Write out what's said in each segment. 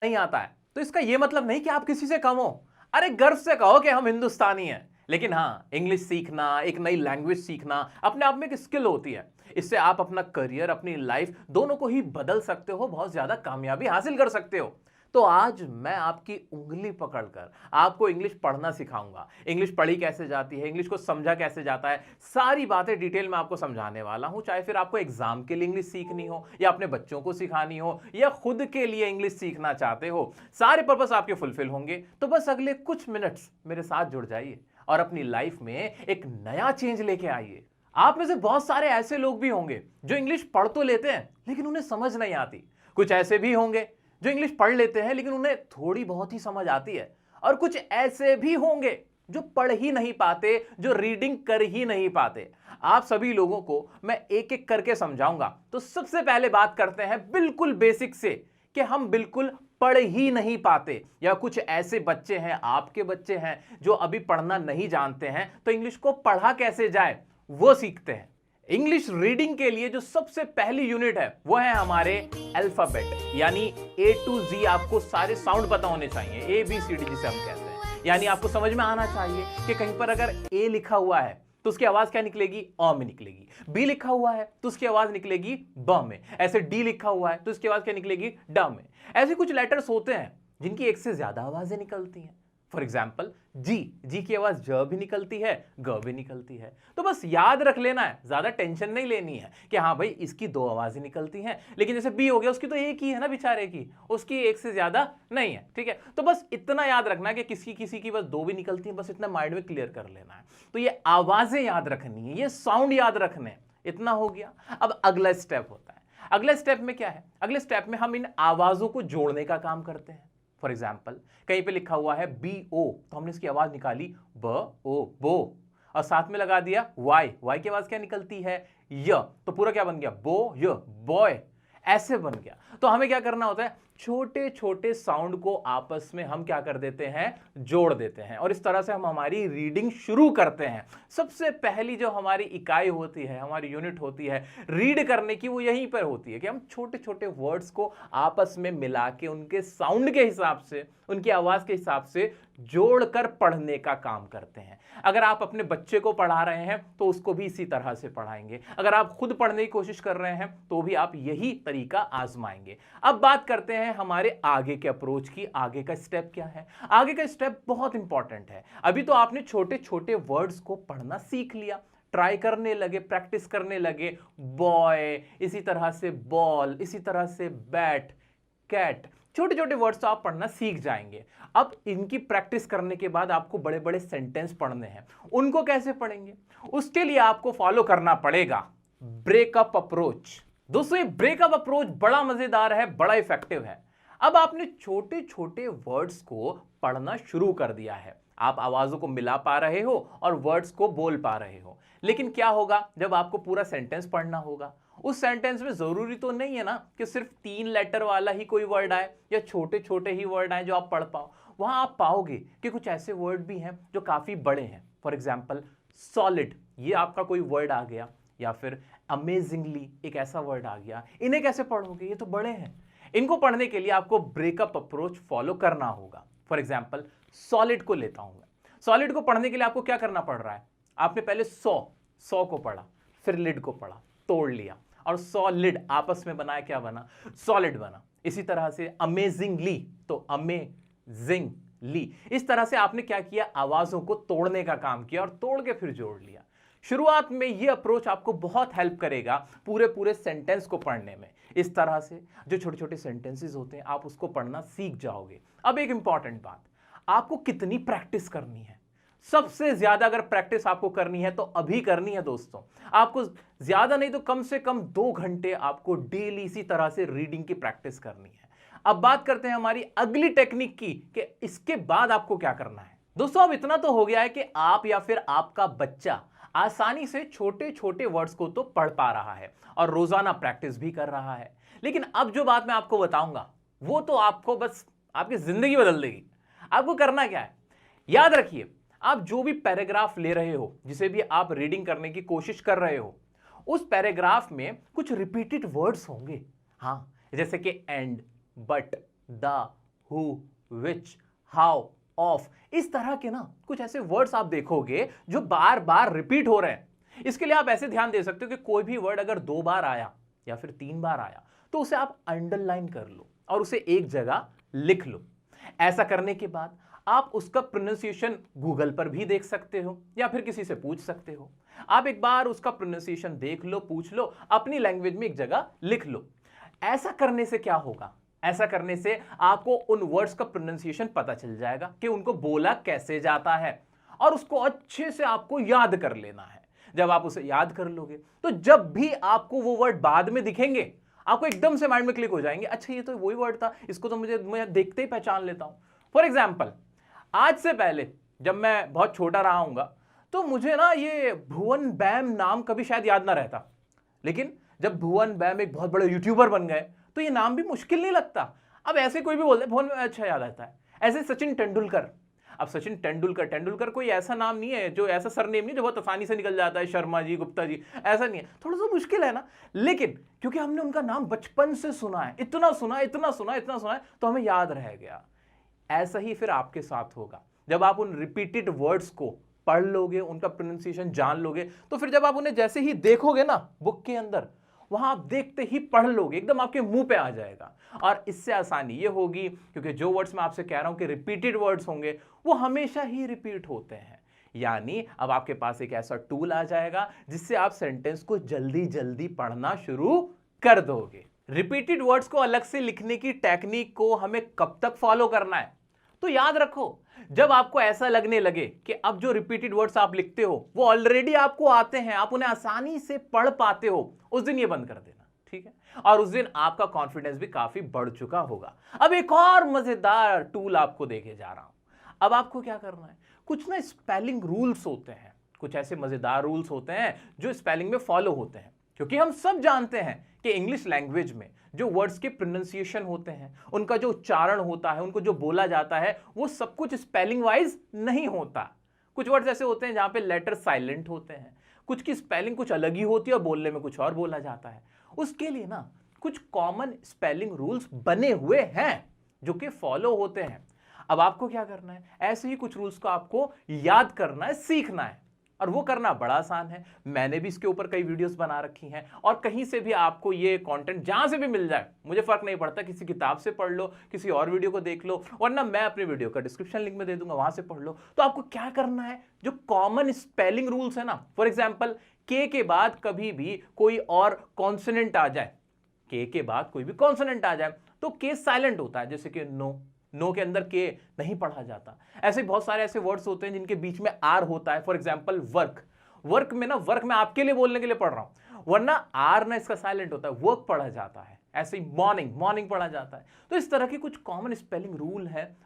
नहीं आता है तो इसका यह मतलब नहीं कि आप किसी से कम हो। अरे गर्व से कहो कि हम हिंदुस्तानी हैं। लेकिन हाँ, इंग्लिश सीखना, एक नई लैंग्वेज सीखना अपने आप में एक स्किल होती है। इससे आप अपना करियर, अपनी लाइफ दोनों को ही बदल सकते हो, बहुत ज्यादा कामयाबी हासिल कर सकते हो। तो आज मैं आपकी उंगली पकड़कर आपको इंग्लिश पढ़ना सिखाऊंगा। इंग्लिश पढ़ी कैसे जाती है, इंग्लिश को समझा कैसे जाता है, सारी बातें डिटेल में आपको समझाने वाला हूं। चाहे फिर आपको एग्जाम के लिए इंग्लिश सीखनी हो, या अपने बच्चों को सिखानी हो, या खुद के लिए इंग्लिश सीखना चाहते हो, सारे पर्पस आपके फुलफिल होंगे। तो बस अगले कुछ मिनट्स मेरे साथ जुड़ जाइए और अपनी लाइफ में एक नया चेंज लेके आइए। आप में से बहुत सारे ऐसे लोग भी होंगे जो इंग्लिश पढ़ तो लेते हैं लेकिन उन्हें समझ नहीं आती। कुछ ऐसे भी होंगे जो इंग्लिश पढ़ लेते हैं लेकिन उन्हें थोड़ी बहुत ही समझ आती है। और कुछ ऐसे भी होंगे जो पढ़ ही नहीं पाते, जो रीडिंग कर ही नहीं पाते। आप सभी लोगों को मैं एक एक करके समझाऊंगा। तो सबसे पहले बात करते हैं बिल्कुल बेसिक से, कि हम बिल्कुल पढ़ ही नहीं पाते, या कुछ ऐसे बच्चे हैं, आपके बच्चे हैं, जो अभी पढ़ना नहीं जानते हैं। तो इंग्लिश को पढ़ा कैसे जाए वो सीखते हैं। इंग्लिश रीडिंग के लिए जो सबसे पहली यूनिट है वो है हमारे अल्फाबेट, यानी A to Z। आपको सारे साउंड पता होने चाहिए, ABCD जिसे हम कहते हैं। यानी आपको समझ में आना चाहिए कि कहीं पर अगर A लिखा हुआ है तो उसकी आवाज क्या निकलेगी? अ में निकलेगी। B लिखा हुआ है तो उसकी आवाज निकलेगी ब में। ऐसे D लिखा हुआ है तो उसकी आवाज क्या निकलेगी? ड में। ऐसे कुछ लेटर्स होते हैं जिनकी एक से ज्यादा आवाजें निकलती हैं। फॉर एग्जाम्पल जी की आवाज ज भी निकलती है, ग भी निकलती है। तो बस याद रख लेना है, ज्यादा टेंशन नहीं लेनी है कि हाँ भाई इसकी दो आवाजें निकलती हैं। लेकिन जैसे बी हो गया, उसकी तो एक ही है ना बेचारे की, उसकी एक से ज्यादा नहीं है। ठीक है, तो बस इतना याद रखना है कि किसी की बस दो भी निकलती है, बस इतना माइंड में क्लियर कर लेना है। तो ये आवाजें याद रखनी है, ये साउंड याद रखने हैं। इतना हो गया। अब अगला स्टेप होता है। अगले स्टेप में क्या है? अगले स्टेप में हम इन आवाजों को जोड़ने का काम करते हैं। फॉर एग्जाम्पल कहीं पे लिखा हुआ है BO, तो हमने इसकी आवाज निकाली ब ओ बो, और साथ में लगा दिया वाई की आवाज क्या निकलती है? य। तो पूरा क्या बन गया? बो य, बॉय। ऐसे बन गया। तो हमें क्या करना होता है? छोटे छोटे साउंड को आपस में हम क्या कर देते हैं? जोड़ देते हैं, और इस तरह से हम हमारी रीडिंग शुरू करते हैं। सबसे पहली जो हमारी इकाई होती है, हमारी यूनिट होती है रीड करने की, वो यहीं पर होती है कि हम छोटे छोटे वर्ड्स को आपस में मिला के उनके साउंड के हिसाब से, उनकी आवाज के हिसाब से जोड़कर पढ़ने का काम करते हैं। अगर आप अपने बच्चे को पढ़ा रहे हैं तो उसको भी इसी तरह से पढ़ाएंगे। अगर आप खुद पढ़ने की कोशिश कर रहे हैं तो भी आप यही तरीका आजमाएंगे। अब बात करते हैं हमारे आगे के अप्रोच की। आगे का स्टेप क्या है? आगे का स्टेप बहुत इंपॉर्टेंट है। अभी तो आपने छोटे छोटे वर्ड्स को पढ़ना सीख लिया, ट्राई करने लगे, प्रैक्टिस करने लगे। बॉय, इसी तरह से बॉल, इसी तरह से बैट, कैट, छोटे छोटे वर्ड्स तो आप पढ़ना सीख जाएंगे। अब इनकी प्रैक्टिस करने के बाद आपको बड़े बड़े सेंटेंस पढ़ने हैं। उनको कैसे पढ़ेंगे? उसके लिए आपको फॉलो करना पड़ेगा ब्रेकअप अप्रोच। दोस्तों ये ब्रेकअप अप्रोच बड़ा मजेदार है, बड़ा इफेक्टिव है। अब आपने छोटे छोटे वर्ड्स को पढ़ना शुरू कर दिया है, आप आवाजों को मिला पा रहे हो और वर्ड्स को बोल पा रहे हो। लेकिन क्या होगा जब आपको पूरा सेंटेंस पढ़ना होगा? उस सेंटेंस में जरूरी तो नहीं है ना कि सिर्फ 3 लेटर वाला ही कोई वर्ड आए या छोटे छोटे ही वर्ड आए जो आप पढ़ पाओ। वहां आप पाओगे कि कुछ ऐसे वर्ड भी हैं जो काफी बड़े हैं। फॉर एग्जाम्पल सॉलिड, ये आपका कोई वर्ड आ गया, या फिर अमेजिंगली एक ऐसा वर्ड आ गया। इन्हें कैसे पढ़ोगे? ये तो बड़े हैं। इनको पढ़ने के लिए आपको ब्रेकअप अप्रोच फॉलो करना होगा। फॉर एग्जाम्पल सॉलिड को लेता हूं मैं। सॉलिड को पढ़ने के लिए आपको क्या करना पड़ रहा है? आपने पहले सौ को पढ़ा, फिर लिड को पढ़ा, तोड़ लिया, और सॉलिड आपस में बनाया, क्या बना? सॉलिड बना। इसी तरह से अमेजिंगली, तो अमेजिंगली। इस तरह से आपने क्या किया? आवाजों को तोड़ने का काम किया और तोड़ के फिर जोड़ लिया। शुरुआत में यह अप्रोच आपको बहुत हेल्प करेगा पूरे पूरे सेंटेंस को पढ़ने में। इस तरह से जो छोटे छोटे सेंटेंसेस होते हैं आप उसको पढ़ना सीख जाओगे। अब एक इंपॉर्टेंट बात, आपको कितनी प्रैक्टिस करनी है? सबसे ज्यादा अगर प्रैक्टिस आपको करनी है तो अभी करनी है दोस्तों। आपको ज्यादा नहीं तो कम से कम 2 घंटे आपको डेली इसी तरह से रीडिंग की प्रैक्टिस करनी है। अब बात करते हैं हमारी अगली टेक्निक की कि इसके बाद आपको क्या करना है। दोस्तों अब इतना तो हो गया है कि आप या फिर आपका बच्चा आसानी से छोटे छोटे वर्ड्स को तो पढ़ पा रहा है और रोजाना प्रैक्टिस भी कर रहा है। लेकिन अब जो बात मैं आपको बताऊंगा वो तो आपको बस आपकी जिंदगी बदल देगी। आपको करना क्या है? याद रखिए, आप जो भी पैराग्राफ ले रहे हो, जिसे भी आप रीडिंग करने की कोशिश कर रहे हो, उस पैराग्राफ में कुछ रिपीटेड वर्ड्स होंगे। हाँ, जैसे कि and, but, the, who, which, how, of, इस तरह के ना कुछ ऐसे वर्ड्स आप देखोगे जो बार बार रिपीट हो रहे हैं। इसके लिए आप ऐसे ध्यान दे सकते हो कि कोई भी वर्ड अगर 2 बार आया या फिर 3 बार आया तो उसे आप अंडरलाइन कर लो और उसे एक जगह लिख लो। ऐसा करने के बाद आप उसका प्रोनाउंसिएशन गूगल पर भी देख सकते हो या फिर किसी से पूछ सकते हो। आप एक बार उसका प्रोनाउंसिएशन देख लो, पूछ लो, अपनी लैंग्वेज में एक जगह लिख लो। ऐसा करने से क्या होगा? ऐसा करने से आपको उन वर्ड्स का प्रोनाउंसिएशन पता चल जाएगा कि उनको बोला कैसे जाता है और उसको अच्छे से आपको याद कर लेना है। जब आप उसे याद कर लोगे तो जब भी आपको वो वर्ड बाद में दिखेंगे आपको एकदम से माइंड में क्लिक हो जाएंगे, अच्छा ये तो वही वर्ड था, इसको तो मैं देखते ही पहचान लेता हूं। फॉर एग्जाम्पल, आज से पहले जब मैं बहुत छोटा रहा हूंगा तो मुझे ना ये भुवन बैम नाम कभी शायद याद ना रहता, लेकिन जब भुवन बैम एक बहुत बड़े यूट्यूबर बन गए तो ये नाम भी मुश्किल नहीं लगता। अब ऐसे कोई भी बोलते भुवन बैम, अच्छा याद आता है। ऐसे सचिन तेंदुलकर, अब सचिन तेंदुलकर, तेंदुलकर कोई ऐसा नाम नहीं है, जो ऐसा सरनेम नहीं जो बहुत आसानी से निकल जाता है, शर्मा जी, गुप्ता जी, ऐसा नहीं है, थोड़ा सा मुश्किल है ना। लेकिन क्योंकि हमने उनका नाम बचपन से सुना है, इतना सुना है, तो हमें याद रह गया। ऐसा ही फिर आपके साथ होगा। जब आप उन रिपीटेड वर्ड्स को पढ़ लोगे, उनका प्रोनाउंसिएशन जान लोगे, तो फिर जब आप उन्हें जैसे ही देखोगे ना बुक के अंदर, वहां आप देखते ही पढ़ लोगे, एकदम आपके मुंह पे आ जाएगा। और इससे आसानी ये होगी क्योंकि जो वर्ड्स मैं आपसे कह रहा हूं कि रिपीटेड वर्ड्स होंगे वो हमेशा ही रिपीट होते हैं। यानी अब आपके पास एक ऐसा टूल आ जाएगा जिससे आप सेंटेंस को जल्दी जल्दी पढ़ना शुरू कर दोगे। रिपीटेड वर्ड्स को अलग से लिखने की टेक्निक को हमें कब तक फॉलो करना है? तो याद रखो, जब आपको ऐसा लगने लगे कि अब जो रिपीटेड वर्ड्स आप लिखते हो वो ऑलरेडी आपको आते हैं, आप उन्हें आसानी से पढ़ पाते हो, उस दिन ये बंद कर देना, ठीक है? और उस दिन आपका कॉन्फिडेंस भी काफी बढ़ चुका होगा। अब एक और मजेदार टूल आपको देके जा रहा हूं। अब आपको क्या करना है, कुछ ना स्पेलिंग रूल्स होते हैं, कुछ ऐसे मजेदार रूल्स होते हैं जो स्पेलिंग में फॉलो होते हैं, क्योंकि हम सब जानते हैं कि इंग्लिश लैंग्वेज में जो वर्ड्स के प्रोनाउंसिएशन होते हैं, उनका जो उच्चारण होता है, उनको जो बोला जाता है, वो सब कुछ स्पेलिंग वाइज नहीं होता। कुछ वर्ड्स ऐसे होते हैं जहां पे लेटर साइलेंट होते हैं, कुछ की स्पेलिंग कुछ अलग ही होती है और बोलने में कुछ और बोला जाता है। उसके लिए ना कुछ कॉमन स्पेलिंग रूल्स बने हुए हैं जो कि फॉलो होते हैं। अब आपको क्या करना है, ऐसे ही कुछ रूल्स को आपको याद करना है, सीखना है, और वो करना बड़ा आसान है। मैंने भी इसके ऊपर कई वीडियोस बना रखी हैं और कहीं से भी आपको ये कंटेंट जहां से भी मिल जाए, मुझे फर्क नहीं पड़ता, किसी किताब से पढ़ लो, किसी और वीडियो को देख लो, वरना मैं अपने वीडियो का डिस्क्रिप्शन लिंक में दे दूंगा, वहां से पढ़ लो। तो आपको क्या करना है, जो कॉमन स्पेलिंग रूल्स है ना, फॉर एग्जाम्पल के बाद कभी भी कोई और कॉन्सोनेंट आ जाए, के बाद कोई भी कॉन्सोनेंट आ जाए तो के साइलेंट होता है, जैसे कि नो के अंदर के नहीं पढ़ा जाता। ऐसे बहुत सारे ऐसे वर्ड्स होते हैं जिनके बीच में आर होता है। फॉर एग्जांपल वर्क में ना, वर्क मैं आपके लिए बोलने के लिए पढ़ रहा हूं, वरना आर ना इसका साइलेंट होता है, वर्क पढ़ा जाता है। ऐसे ही मॉर्निंग पढ़ा जाता है। तो इस तरह के कुछ कॉमन स्पेलिंग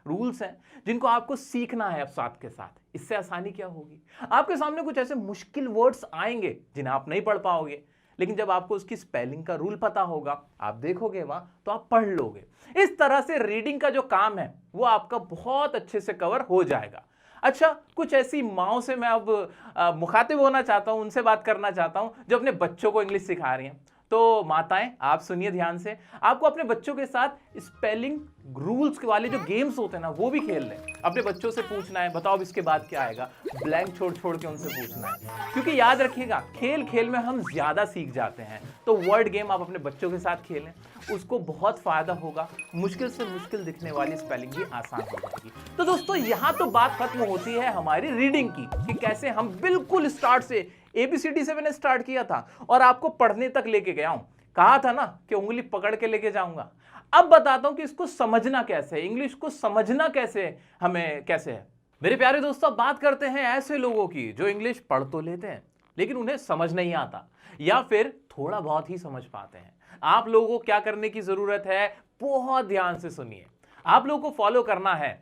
रूल्स हैं जिनको आपको सीखना है अब साथ के साथ। इससे आसानी क्या होगी, आपके सामने कुछ ऐसे मुश्किल वर्ड्स आएंगे जिन्हें आप नहीं पढ़ पाओगे, लेकिन जब आपको उसकी स्पेलिंग का रूल पता होगा, आप देखोगे वहां तो आप पढ़ लोगे। इस तरह से रीडिंग का जो काम है वो आपका बहुत अच्छे से कवर हो जाएगा। अच्छा, कुछ ऐसी माओं से मैं अब मुखातिब होना चाहता हूं, उनसे बात करना चाहता हूं जो अपने बच्चों को इंग्लिश सिखा रही हैं। तो माताएं, आप सुनिए ध्यान से, आपको अपने बच्चों के साथ स्पेलिंग रूल्स वाले जो गेम्स होते हैं ना वो भी खेल लें। अपने बच्चों से पूछना है, बताओ इसके बाद क्या आएगा, ब्लैंक छोड़ के उनसे पूछना है, क्योंकि याद रखिएगा खेल में हम ज्यादा सीख जाते हैं। तो वर्ड गेम आप अपने बच्चों के साथ खेलें, उसको बहुत फायदा होगा, मुश्किल से मुश्किल दिखने वाली स्पेलिंग भी आसान हो जाएगी। तो दोस्तों, यहाँ तो बात खत्म होती है हमारी रीडिंग की कि कैसे हम बिल्कुल स्टार्ट से ABCD से मैंने स्टार्ट किया था और आपको पढ़ने तक लेके गया हूं। कहा था ना कि उंगली पकड़ के लेके जाऊंगा। अब बताता हूं कि इसको समझना कैसे है, इंग्लिश को समझना कैसे है। मेरे प्यारे दोस्तों, बात करते हैं ऐसे लोगों की जो इंग्लिश पढ़ तो लेते हैं लेकिन उन्हें समझ नहीं आता, या फिर थोड़ा बहुत ही समझ पाते हैं। आप लोगों को क्या करने की जरूरत है, बहुत ध्यान से सुनिए। आप लोगों को फॉलो करना है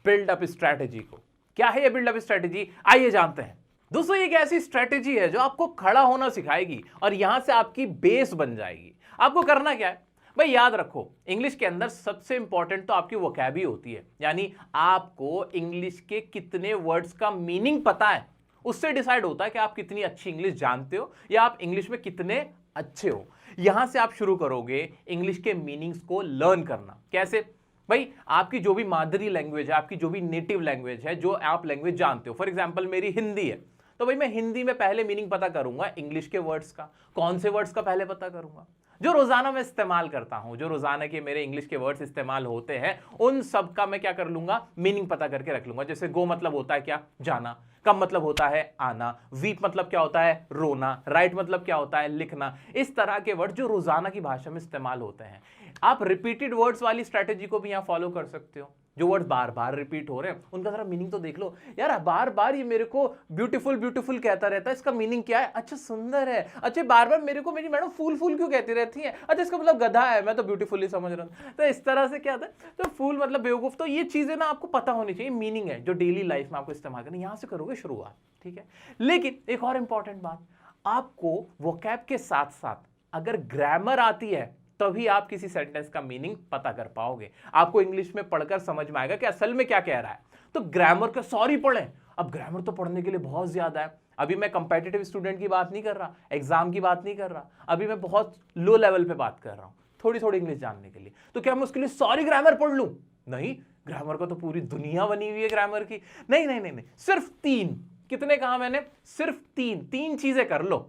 बिल्डअप स्ट्रैटेजी को। क्या है ये बिल्डअप स्ट्रैटेजी, आइए जानते हैं। दोस्तों, एक ऐसी स्ट्रैटेजी है जो आपको खड़ा होना सिखाएगी और यहां से आपकी बेस बन जाएगी। आपको करना क्या है भाई, याद रखो, इंग्लिश के अंदर सबसे इंपॉर्टेंट तो आपकी वोकैब होती है, यानी आपको इंग्लिश के कितने वर्ड्स का मीनिंग पता है, उससे डिसाइड होता है कि आप कितनी अच्छी इंग्लिश जानते हो या आप इंग्लिश में कितने अच्छे हो। यहां से आप शुरू करोगे इंग्लिश के मीनिंग्स को लर्न करना। कैसे? भाई आपकी जो भी मादरी लैंग्वेज है, आपकी जो भी नेटिव लैंग्वेज है, जो आप लैंग्वेज जानते हो, फॉर एग्जांपल मेरी हिंदी है, तो भाई मैं हिंदी में पहले मीनिंग पता करूंगा इंग्लिश के वर्ड्स का। कौन से वर्ड्स का पहले पता करूंगा? जो रोजाना मैं इस्तेमाल करता हूं, जो रोजाना के मेरे इंग्लिश के वर्ड्स इस्तेमाल होते हैं, उन सब का मैं क्या कर लूंगा, मीनिंग पता करके रख लूंगा। जैसे गो मतलब होता है क्या, जाना। कम मतलब होता है आना। वीप मतलब क्या होता है, रोना। राइट मतलब क्या होता है, लिखना। इस तरह के वर्ड जो रोजाना की भाषा में इस्तेमाल होते हैं। आप रिपीटेड वर्ड्स वाली स्ट्रेटेजी को भी यहां फॉलो कर सकते हो। जो वर्ड बार बार रिपीट हो रहे हैं उनका जरा मीनिंग तो देख लो यार। बार बार ये मेरे को ब्यूटीफुल ब्यूटीफुल कहता रहता है, इसका मीनिंग क्या है? अच्छा सुंदर है। अच्छा बार बार मेरे को मेरी मैडम फूल फूल क्यों कहती रहती है? अच्छा इसका मतलब गधा है, मैं तो ब्यूटीफुली समझ रहा हूं। तो इस तरह से क्या था, तो फूल मतलब बेवकूफ। तो ये चीजें ना आपको पता होनी चाहिए, मीनिंग है जो डेली लाइफ में आपको इस्तेमाल करना, यहां से करोगे शुरुआत, ठीक है। लेकिन एक और इंपॉर्टेंट बात, आपको वोकैब के साथ साथ अगर ग्रामर आती है तभी आप किसी सेंटेंस का मीनिंग पता कर पाओगे। आपको इंग्लिश में पढ़कर समझ में आएगा कि असल में क्या कह रहा है। तो ग्रामर का सॉरी पढ़ें। अब ग्रामर तो पढ़ने के लिए बहुत ज्यादा है। अभी मैं कंपेटिटिव स्टूडेंट की बात नहीं कर रहा, एग्जाम की बात नहीं कर रहा, अभी मैं बहुत लो लेवल पे बात कर रहा हूं, थोड़ी थोड़ी इंग्लिश जानने के लिए। तो क्या मैं उसके लिए सॉरी ग्रामर पढ़ लूं? नहीं, ग्रामर का तो पूरी दुनिया बनी हुई है ग्रामर की। नहीं नहीं नहीं नहीं, सिर्फ 3, कितने कहा मैंने, सिर्फ 3 चीजें कर लो।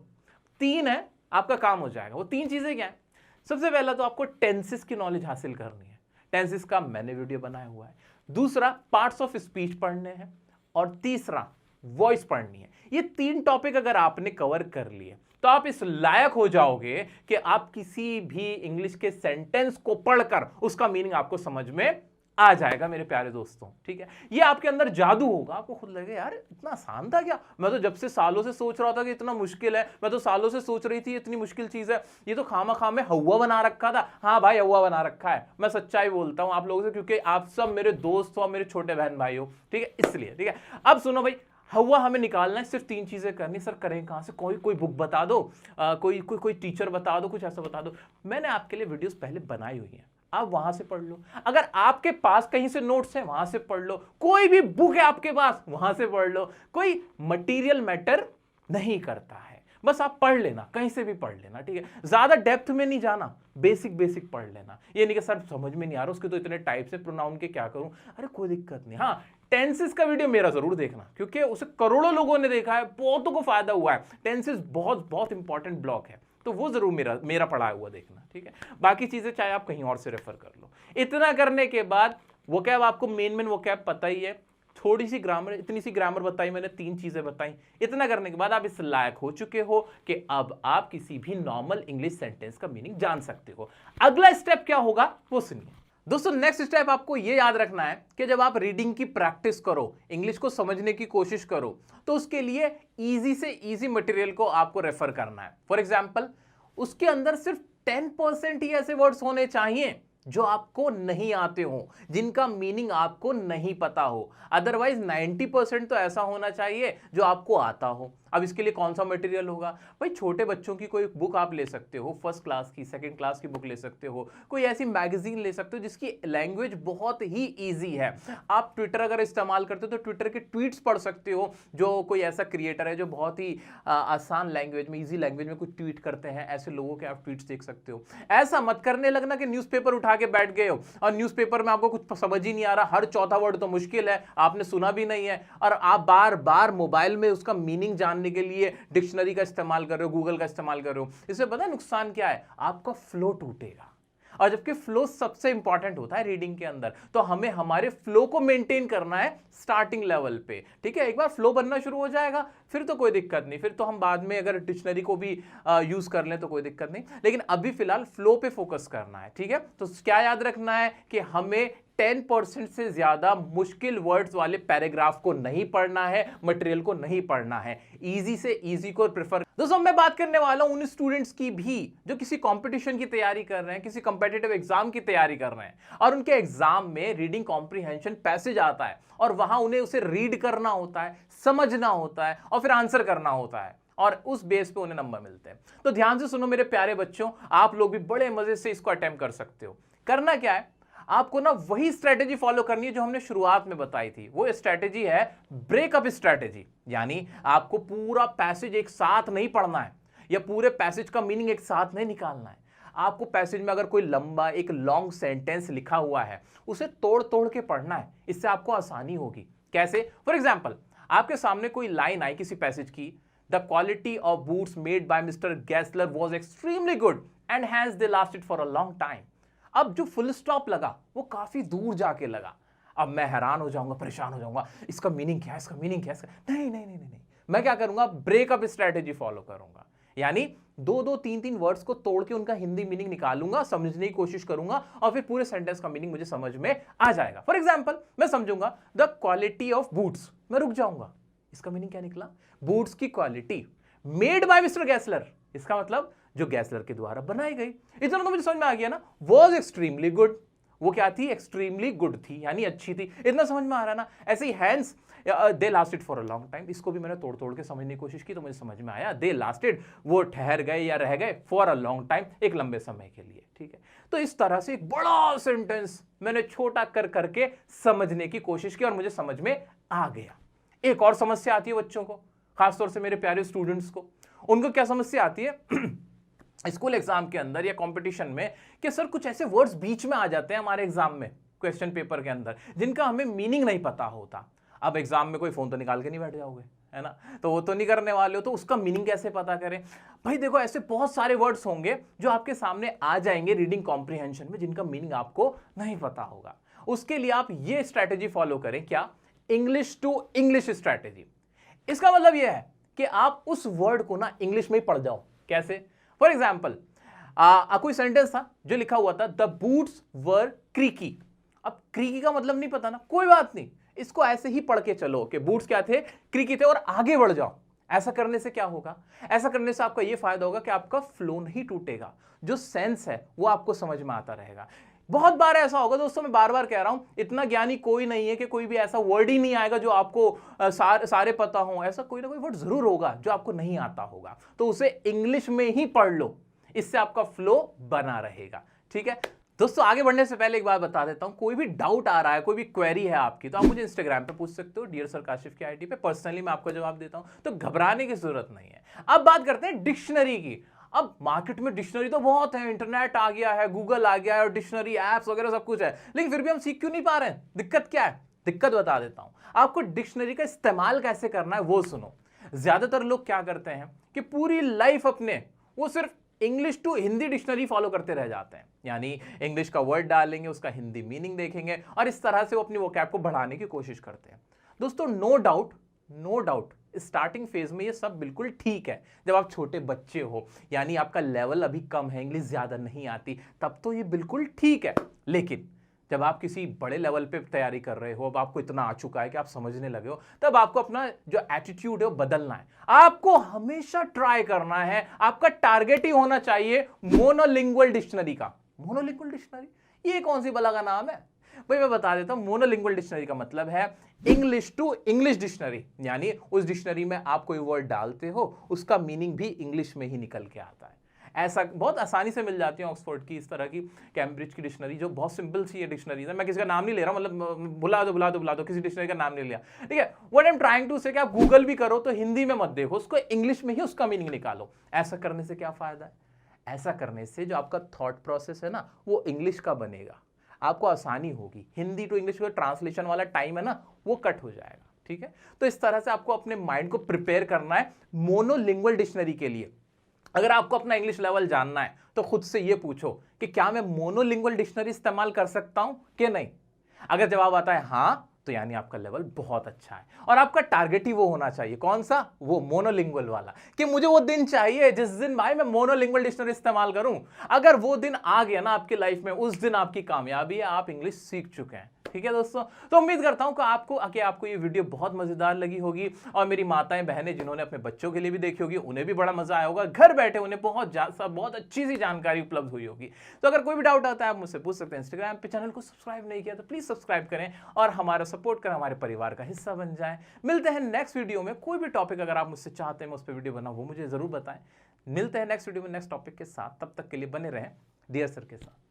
3 है, आपका काम हो जाएगा। वो 3 चीजें क्या है? सबसे पहला तो आपको टेंसेस की नॉलेज हासिल करनी है। टेंसेस का मैंने वीडियो बनाया हुआ है। दूसरा पार्ट्स ऑफ स्पीच पढ़ने हैं। और तीसरा वॉइस पढ़नी है। ये 3 टॉपिक अगर आपने कवर कर लिए तो आप इस लायक हो जाओगे कि आप किसी भी इंग्लिश के सेंटेंस को पढ़कर उसका मीनिंग आपको समझ में आ जाएगा मेरे प्यारे दोस्तों, ठीक है। ये आपके अंदर जादू होगा, आपको खुद लगे यार इतना आसान था क्या? मैं तो जब से सालों से सोच रहा था कि इतना मुश्किल है, मैं तो सालों से सोच रही थी इतनी मुश्किल चीज है, ये तो खामा में हवा बना रखा था। हाँ भाई हवा बना रखा है, मैं सच्चाई बोलता हूं आप लोगों से, क्योंकि आप सब मेरे दोस्त हो, मेरे छोटे बहन भाई हो, ठीक है, इसलिए, ठीक है। अब सुनो भाई, हवा हमें निकालना है, सिर्फ 3 चीजें करनी। सर करें कहां से? कोई बुक बता दो, कोई टीचर बता दो, कुछ ऐसा बता दो। मैंने आपके लिए वीडियोस पहले बनाई हुई हैं, आप वहां से पढ़ लो। अगर आपके पास कहीं से नोट्स हैं वहां से पढ़ लो। कोई भी बुक है आपके पास वहां से पढ़ लो। कोई मटेरियल मैटर नहीं करता है, बस आप पढ़ लेना, कहीं से भी पढ़ लेना, ठीक है। ज्यादा डेप्थ में नहीं जाना, बेसिक बेसिक पढ़ लेना। ये नहीं कि सर समझ में नहीं आ रहा, उसके तो इतने टाइप्स है, प्रोनाउन के क्या करूं? अरे कोई दिक्कत नहीं। हाँ, टेंसेस का वीडियो मेरा जरूर देखना, क्योंकि उसे करोड़ों लोगों ने देखा है, बहुतों को फायदा हुआ है। टेंसेस बहुत बहुत इंपॉर्टेंट ब्लॉक है, तो वो जरूर मेरा पढ़ा हुआ देखना, ठीक है। बाकी चीजें चाहे आप कहीं और से रेफर कर लो। इतना करने के बाद वोकैब आपको मेन वोकैब पता ही है, थोड़ी सी ग्रामर, इतनी सी ग्रामर बताई मैंने, 3 चीजें बताई। इतना करने के बाद आप इस लायक हो चुके हो कि अब आप किसी भी नॉर्मल इंग्लिश सेंटेंस का मीनिंग जान सकते हो। अगला स्टेप क्या होगा वो सुनिए दोस्तों। नेक्स्ट स्टेप आपको यह याद रखना है कि जब आप रीडिंग की प्रैक्टिस करो, इंग्लिश को समझने की कोशिश करो, तो उसके लिए इजी से इजी मटेरियल को आपको रेफर करना है। फॉर एग्जाम्पल, उसके अंदर सिर्फ 10% ही ऐसे वर्ड्स होने चाहिए जो आपको नहीं आते हो, जिनका मीनिंग आपको नहीं पता हो। अदरवाइज 90% तो ऐसा होना चाहिए जो आपको आता हो। अब इसके लिए कौन सा मटेरियल होगा? भाई छोटे बच्चों की कोई बुक आप ले सकते हो, फर्स्ट क्लास की, सेकंड क्लास की बुक ले सकते हो, कोई ऐसी मैगजीन ले सकते हो जिसकी लैंग्वेज बहुत ही इजी है। आप ट्विटर अगर इस्तेमाल करते हो तो ट्विटर के ट्वीट्स पढ़ सकते हो, जो कोई ऐसा क्रिएटर है जो बहुत ही आसान लैंग्वेज में, ईजी लैंग्वेज में कुछ ट्वीट करते हैं, ऐसे लोगों के आप ट्वीट्स देख सकते हो। ऐसा मत करने लगना कि न्यूज़पेपर उठा के बैठ गए हो और न्यूज़पेपर में आपको कुछ समझ ही नहीं आ रहा, हर चौथा वर्ड तो मुश्किल है, आपने सुना भी नहीं है, और आप बार बार मोबाइल में उसका मीनिंग जानने के लिए डिक्शनरी का इस्तेमाल कर रहे हो, गूगल का इस्तेमाल कर रहे हो। इससे पता है नुकसान क्या है? आपका फ्लो टूटेगा। और जबकि फ्लो सबसे इंपॉर्टेंट होता है रीडिंग के अंदर, तो हमें हमारे फ्लो को मेंटेन करना है स्टार्टिंग लेवल पे, ठीक है। एक बार फ्लो बनना शुरू हो जाएगा फिर तो कोई दिक्कत नहीं, फिर तो हम बाद में अगर डिक्शनरी को भी यूज कर लें तो कोई दिक्कत नहीं, लेकिन अभी फिलहाल फ्लो पे फोकस करना है, ठीक है। तो क्या याद रखना है कि हमें 10% से ज्यादा मुश्किल वर्ड्स वाले पैराग्राफ को नहीं पढ़ना है, मटेरियल को नहीं पढ़ना है, इजी से इजी को प्रेफर। दोस्तों मैं बात करने वाला हूं उन स्टूडेंट्स की भी जो किसी कंपटीशन की तैयारी कर रहे हैं, किसी कंपेटिटिव एग्जाम की तैयारी कर रहे हैं, और उनके एग्जाम में रीडिंग कॉम्प्रिहेंशन पैसेज आता है और वहां उन्हें उसे रीड करना होता है, समझना होता है और फिर आंसर करना होता है, और उस बेस पे उन्हें नंबर मिलते हैं। तो ध्यान से सुनो मेरे प्यारे बच्चों, आप लोग भी बड़े मजे से इसको अटेम्प्ट कर सकते हो। करना क्या है, आपको ना वही स्ट्रेटेजी फॉलो करनी है जो हमने शुरुआत में बताई थी। वो स्ट्रेटेजी है ब्रेकअप स्ट्रेटेजी, यानी आपको पूरा पैसेज एक साथ नहीं पढ़ना है या पूरे पैसेज का मीनिंग एक साथ नहीं निकालना है। आपको पैसेज में अगर कोई लंबा एक लॉन्ग सेंटेंस लिखा हुआ है उसे तोड़ तोड़ के पढ़ना है, इससे आपको आसानी होगी। कैसे? फॉर एग्जाम्पल, आपके सामने कोई लाइन आई किसी पैसेज की, the quality of boots made by Mr Gessler was extremely good and hence they lasted for a long time. अब जो फुल स्टॉप लगा वो काफी दूर जाके लगा। अब मैं हैरान हो जाऊंगा, परेशान हो जाऊंगा, इसका मीनिंग क्या है, इसका मीनिंग क्या है, नहीं नहीं नहीं नहीं, मैं क्या करूंगा, ब्रेकअप स्ट्रेटेजी फॉलो करूंगा। यानी दो दो तीन तीन वर्ड्स को तोड़ के उनका हिंदी मीनिंग निकालूंगा, समझने की कोशिश करूंगा और फिर पूरे सेंटेंस का मीनिंग मुझे समझ में आ जाएगा। फॉर एग्जाम्पल, मैं समझूंगा द क्वालिटी ऑफ बूट्स, मैं रुक जाऊंगा, इसका मीनिंग क्या निकला, बूट्स की क्वालिटी मेड बाय मिस्टर गैसलर, इसका मतलब जो गैसलर के द्वारा बनाई गई। इतना तो मुझे समझ में आ गया ना। वॉज एक्सट्रीमली गुड, वो क्या थी, एक्सट्रीमली गुड थी यानी अच्छी थी, इतना समझ में आ रहा है ना। ऐसे ही hence they lasted for a long time, इसको भी मैंने तोड़ तोड़ के समझने की कोशिश की तो मुझे समझ में आया दे लास्टेड, वो ठहर गए या रह गए, फॉर अ लॉन्ग टाइम, एक लंबे समय के लिए। ठीक है, तो इस तरह से एक बड़ा सेंटेंस मैंने छोटा कर करके समझने की कोशिश की और मुझे समझ में आ गया। एक और समस्या आती है बच्चों को, खासतौर से मेरे प्यारे स्टूडेंट्स को, उनको क्या समस्या आती है स्कूल एग्जाम के अंदर या कंपटीशन में, कि सर कुछ ऐसे वर्ड्स बीच में आ जाते हैं हमारे एग्जाम में, क्वेश्चन पेपर के अंदर, जिनका हमें मीनिंग नहीं पता होता। अब एग्जाम में कोई फोन तो निकाल के नहीं बैठ जाओगे, है ना, तो वो तो नहीं करने वाले हो, तो उसका मीनिंग कैसे पता करें भाई? देखो, ऐसे बहुत सारे वर्ड्स होंगे जो आपके सामने आ जाएंगे रीडिंग कॉम्प्रिहेंशन में, जिनका मीनिंग आपको नहीं पता होगा। उसके लिए आप ये स्ट्रैटेजी फॉलो करें, क्या, इंग्लिश टू इंग्लिश स्ट्रैटेजी। इसका मतलब यह है कि आप उस वर्ड को ना इंग्लिश में ही पढ़ जाओ। कैसे? फॉर एग्जाम्पल, कोई सेंटेंस था जो लिखा हुआ था द बूट्स वर क्रीकी। अब क्रीकी का मतलब नहीं पता ना, कोई बात नहीं, इसको ऐसे ही पढ़ के चलो कि बूट्स क्या थे, क्रीकी थे, और आगे बढ़ जाओ। ऐसा करने से क्या होगा, ऐसा करने से आपका यह फायदा होगा कि आपका फ्लो नहीं टूटेगा, जो सेंस है वो आपको समझ में आता रहेगा। बहुत बार ऐसा होगा दोस्तों, मैं बार बार कह रहा हूं, इतना ज्ञानी कोई नहीं है कि कोई भी ऐसा वर्ड ही नहीं आएगा जो आपको सारे पता हो। ऐसा कोई ना कोई वर्ड जरूर होगा जो आपको नहीं आता होगा, तो उसे इंग्लिश में ही पढ़ लो, इससे आपका फ्लो बना रहेगा। ठीक है दोस्तों, आगे बढ़ने से पहले एक बात बता देता हूं, कोई भी डाउट आ रहा है, कोई भी क्वेरी है आपकी, तो आप मुझे इंस्टाग्राम पे पूछ सकते हो, डियर सर काशिफ की आईडी पे, पर्सनली मैं आपको जवाब देता हूं, तो घबराने की जरूरत नहीं है। अब बात करते हैं डिक्शनरी की। अब मार्केट में डिक्शनरी तो बहुत है, इंटरनेट आ गया है, गूगल आ गया है, और डिक्शनरी एप्स वगैरह सब कुछ है, लेकिन फिर भी हम सीख क्यों नहीं पा रहे हैं? दिक्कत क्या है? दिक्कत बता देता हूं आपको। डिक्शनरी का इस्तेमाल कैसे करना है वो सुनो। ज्यादातर लोग क्या करते हैं कि पूरी लाइफ अपने वो सिर्फ English to Hindi dictionary follow करते रह जाते हैं, यानी इंग्लिश का वर्ड डालेंगे, उसका हिंदी मीनिंग देखेंगे, और इस तरह से वो अपनी वोकैब को बढ़ाने की कोशिश करते हैं। दोस्तों, नो डाउट स्टार्टिंग फेज में ये सब बिल्कुल ठीक है। जब आप छोटे बच्चे हो, यानी आपका लेवल अभी कम है, इंग्लिश ज्यादा नहीं आती, तब तो ये बिल्कुल ठीक है। लेकिन जब आप किसी बड़े लेवल पे तैयारी कर रहे हो, अब आपको इतना आ चुका है कि आप समझने लगे हो, तब आपको अपना जो एटीट्यूड है वो बदलना है। आपको हमेशा ट्राई करना है, आपका टारगेट ही होना चाहिए मोनोलिंगुअल डिक्शनरी का। मोनोलिंगुअल डिक्शनरी, ये कौन सी बला का नाम है भाई? मैं बता देता हूं, मोनोलिंगुअल डिक्शनरी का मतलब है इंग्लिश टू इंग्लिश डिक्शनरी, यानी उस डिक्शनरी में आप कोई वर्ड डालते हो, उसका मीनिंग भी इंग्लिश में ही निकल के आता है। ऐसा बहुत आसानी से मिल जाती है ऑक्सफोर्ड की, इस तरह की, कैम्ब्रिज की डिक्शनरी, जो बहुत सिंपल सी ये डिक्शनरी है। मैं किसी का नाम नहीं ले रहा हूं, मतलब बुला दो, किसी डिक्शनरी का नाम नहीं लिया, ठीक है। What I am trying to say कि आप गूगल भी करो तो हिंदी में मत देखो, उसको इंग्लिश में ही उसका मीनिंग निकालो। ऐसा करने से क्या फायदा है? ऐसा करने से जो आपका थॉट प्रोसेस है ना, वो इंग्लिश का बनेगा, आपको आसानी होगी। हिंदी टू इंग्लिश का ट्रांसलेशन वाला टाइम है ना, वो कट हो जाएगा। ठीक है, तो इस तरह से आपको अपने माइंड को प्रिपेयर करना है मोनोलिंगुअल डिक्शनरी के लिए। अगर आपको अपना इंग्लिश लेवल जानना है तो खुद से ये पूछो कि क्या मैं मोनोलिंगुअल डिक्शनरी इस्तेमाल कर सकता हूं कि नहीं। अगर जवाब आता है हां, तो यानी आपका लेवल बहुत अच्छा है, और आपका टारगेट ही वो होना चाहिए। कौन सा? वो मोनोलिंगुअल वाला, कि मुझे वो दिन चाहिए जिस दिन भाई मैं मोनोलिंगुअल डिक्शनरी इस्तेमाल करूं। अगर वो दिन आ गया ना आपकी लाइफ में, उस दिन आपकी कामयाबी है, आप इंग्लिश सीख चुके हैं। ठीक है दोस्तों, तो उम्मीद करता हूं कि आपको ये वीडियो बहुत मजेदार लगी होगी, और मेरी माताएं बहनें जिन्होंने अपने बच्चों के लिए भी देखी होगी, उन्हें भी बड़ा मजा आया होगा। घर बैठे उन्हें बहुत अच्छी सी जानकारी उपलब्ध हुई होगी। तो अगर कोई भी डाउट आता है आप मुझसे पूछ सकते हैं। इंस्टाग्राम पे चैनल को सब्सक्राइब नहीं किया तो प्लीज सब्सक्राइब करें और हमारा सपोर्ट करें, हमारे परिवार का हिस्सा बन जाएं। मिलते हैं नेक्स्ट वीडियो में। कोई भी टॉपिक अगर आप मुझसे चाहते हैं मैं उस पर वीडियो बनाऊं, वो मुझे जरूर बताएं। मिलते हैं नेक्स्ट वीडियो में नेक्स्ट टॉपिक के साथ, तब तक के लिए बने रहें डियर सर के साथ।